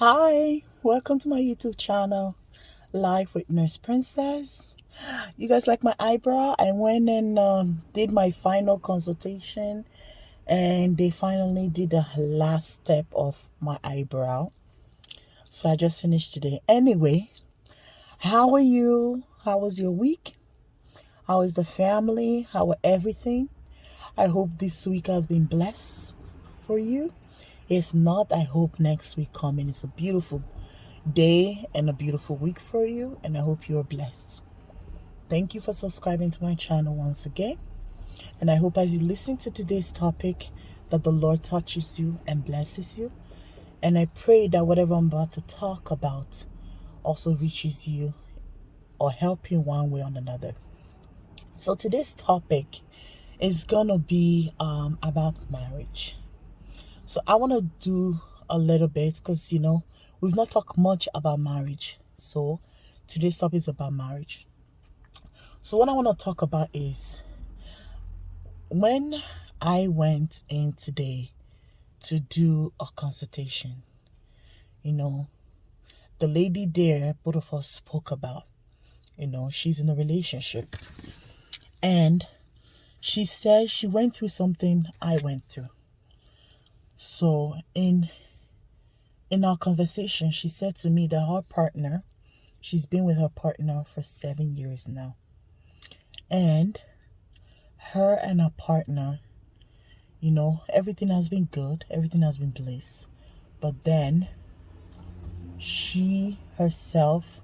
Hi, welcome to my YouTube channel, Life with Nurse Princess. You guys like my eyebrow? I went and did my final consultation, and they finally did the last step of my eyebrow. So I just finished today. Anyway, how are you? How was your week? How is the family? How are everything? I hope this week has been blessed for you. If not, I hope next week coming is a beautiful day and a beautiful week for you, and I hope you are blessed. Thank you for subscribing to my channel once again, and I hope as you listen to today's topic that the Lord touches you and blesses you, and I pray that whatever I'm about to talk about also reaches you or help you one way or another. So today's topic is gonna be about marriage. So I want to do a little bit because we've not talked much about marriage. So today's topic is about marriage. So what I want to talk about is when I went in today to do a consultation, the lady there, both of us spoke about, she's in a relationship. And she said she went through something I went through. So in our conversation, she said to me that her partner, she's been with her partner for 7 years now. And her and her partner, everything has been good. Everything has been bliss. But then she herself,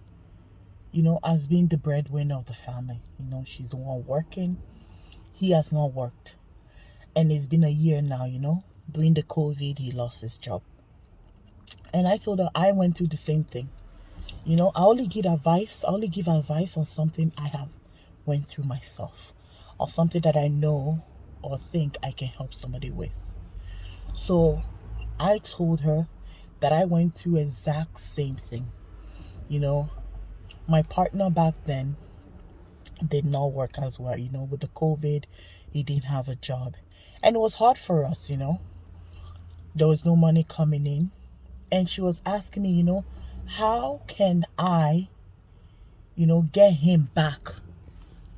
has been the breadwinner of the family. She's the one working. He has not worked. And it's been a year now, During the COVID, he lost his job. And I told her I went through the same thing. I only give advice on something I have went through myself, or something that I know or think I can help somebody with. So I told her that I went through exact same thing. My partner back then did not work as well. With the COVID, he didn't have a job. And it was hard for us, There was no money coming in. And she was asking me, how can I, get him back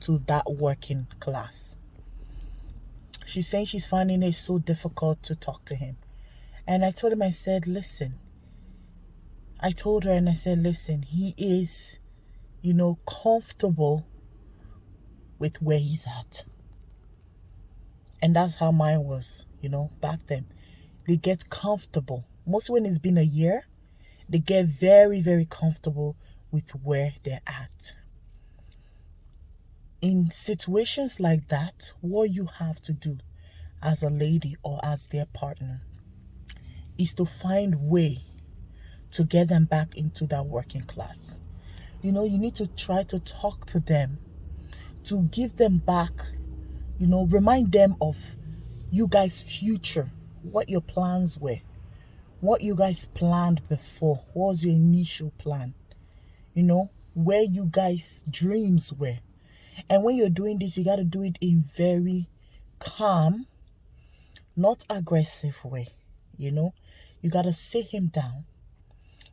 to that working class? She's saying she's finding it so difficult to talk to him. And I told him, I told her and I said, listen, he is, comfortable with where he's at. And that's how mine was, back then. They get comfortable. Mostly when it's been a year, they get very, very comfortable with where they're at. In situations like that, what you have to do as a lady or as their partner is to find way to get them back into that working class. You need to try to talk to them, to give them back, remind them of you guys' future, what your plans were, what you guys planned before, what was your initial plan, where you guys' dreams were. And when you're doing this, you got to do it in very calm, not aggressive way, You got to sit him down.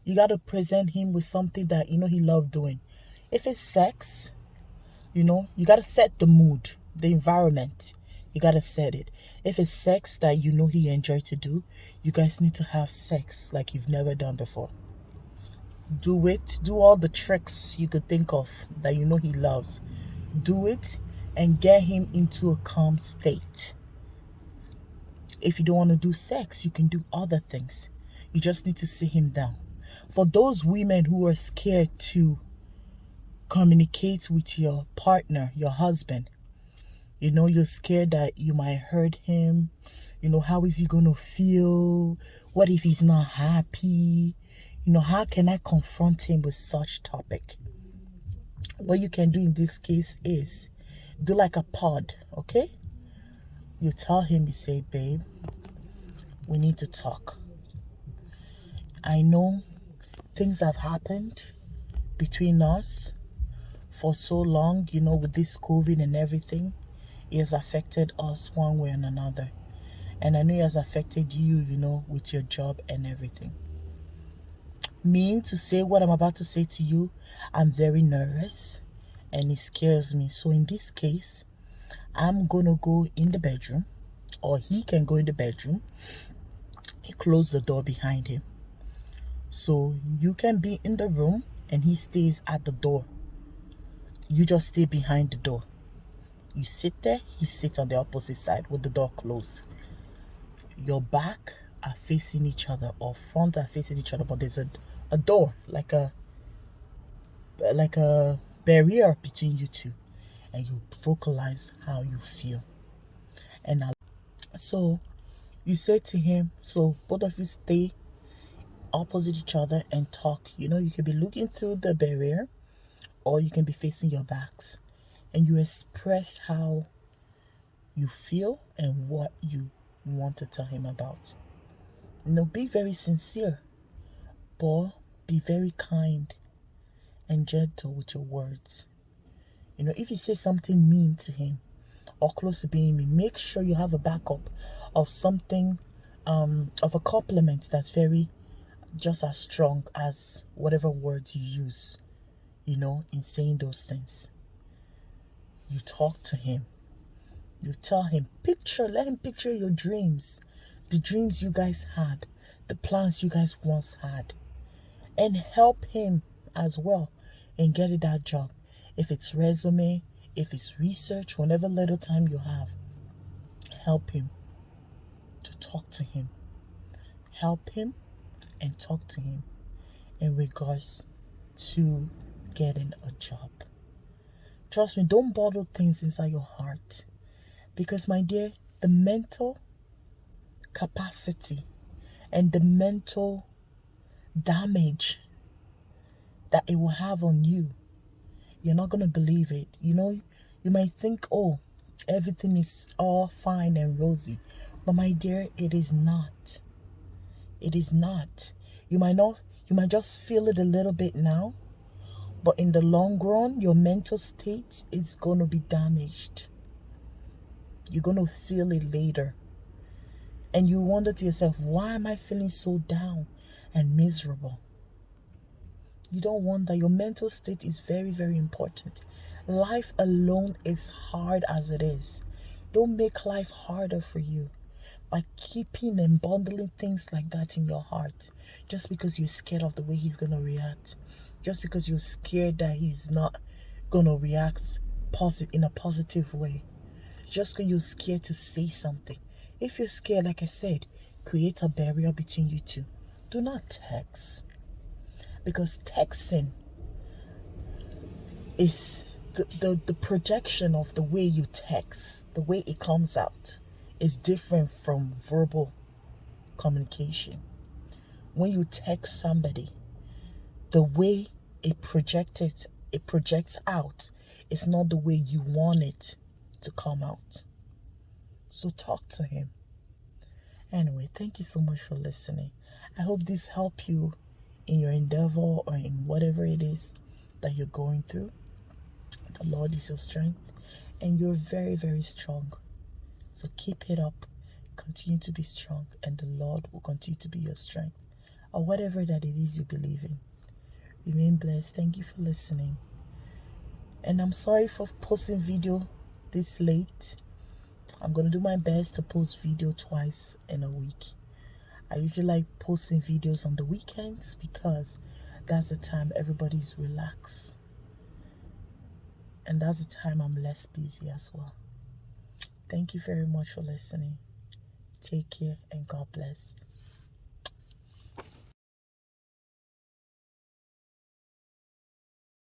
You got to present him with something that, he loved doing. If it's sex, you got to set the mood, the environment. You got to set it. If it's sex that he enjoyed to do, you guys need to have sex like you've never done before. Do it. Do all the tricks you could think of that he loves. Do it and get him into a calm state. If you don't want to do sex, you can do other things. You just need to sit him down. For those women who are scared to communicate with your partner, your husband, you're scared that you might hurt him. How is he going to feel? What if he's not happy? How can I confront him with such topic? What you can do in this case is do like a pod, okay? You tell him, you say, babe, we need to talk. I know things have happened between us for so long, with this COVID and everything. It has affected us one way or another. And I know it has affected you, with your job and everything. me to say what I'm about to say to you, I'm very nervous and it scares me. So in this case, I'm gonna go in the bedroom, or he can go in the bedroom. He closed the door behind him. So you can be in the room and he stays at the door. You just stay behind the door. You sit there, he sits on the opposite side with the door closed. Your back are facing each other, or front are facing each other, but there's a door, like a barrier between you two, and you vocalize how you feel. And now, so you say to him, so both of you stay opposite each other and talk. You know, you can be looking through the barrier or you can be facing your backs, and you express how you feel and what you want to tell him about. You know, be very sincere, but be very kind and gentle with your words. You know, if you say something mean to him or close to being mean, make sure you have a backup of something, of a compliment that's very just as strong as whatever words you use, you know, in saying those things. You talk to him. You tell him, let him picture your dreams, the dreams you guys had, the plans you guys once had, and help him as well in getting that job. If it's resume, if it's research, whenever little time you have, help him to talk to him. Help him and talk to him in regards to getting a job. Trust me, don't bottle things inside your heart, because my dear, the mental capacity and the mental damage that it will have on you, you're not going to believe it. You know, you might think, oh, everything is all fine and rosy, but my dear, it is not. It is not. You might just feel it a little bit now, but in the long run, your mental state is going to be damaged. You're going to feel it later. And you wonder to yourself, why am I feeling so down and miserable? You don't wonder. Your mental state is very, very important. Life alone is hard as it is. Don't make life harder for you by keeping and bundling things like that in your heart, just because you're scared of the way he's going to react, just because you're scared that he's not going to react in a positive way, just because you're scared to say something. If you're scared, like I said, create a barrier between you two. Do not text, because texting is the projection of the way you text, the way it comes out is different from verbal communication. When you text somebody, the way it projects out is not the way you want it to come out. So talk to him. Anyway, thank you so much for listening. I hope this helped you in your endeavor or in whatever it is that you're going through. The Lord is your strength, and you're very, very strong. So keep it up. Continue to be strong, and the Lord will continue to be your strength, or whatever that it is you believe in. Remain blessed. Thank you for listening. And I'm sorry for posting video this late. I'm going to do my best to post video twice in a week. I usually like posting videos on the weekends because that's the time everybody's relaxed. And that's the time I'm less busy as well. Thank you very much for listening. Take care and God bless.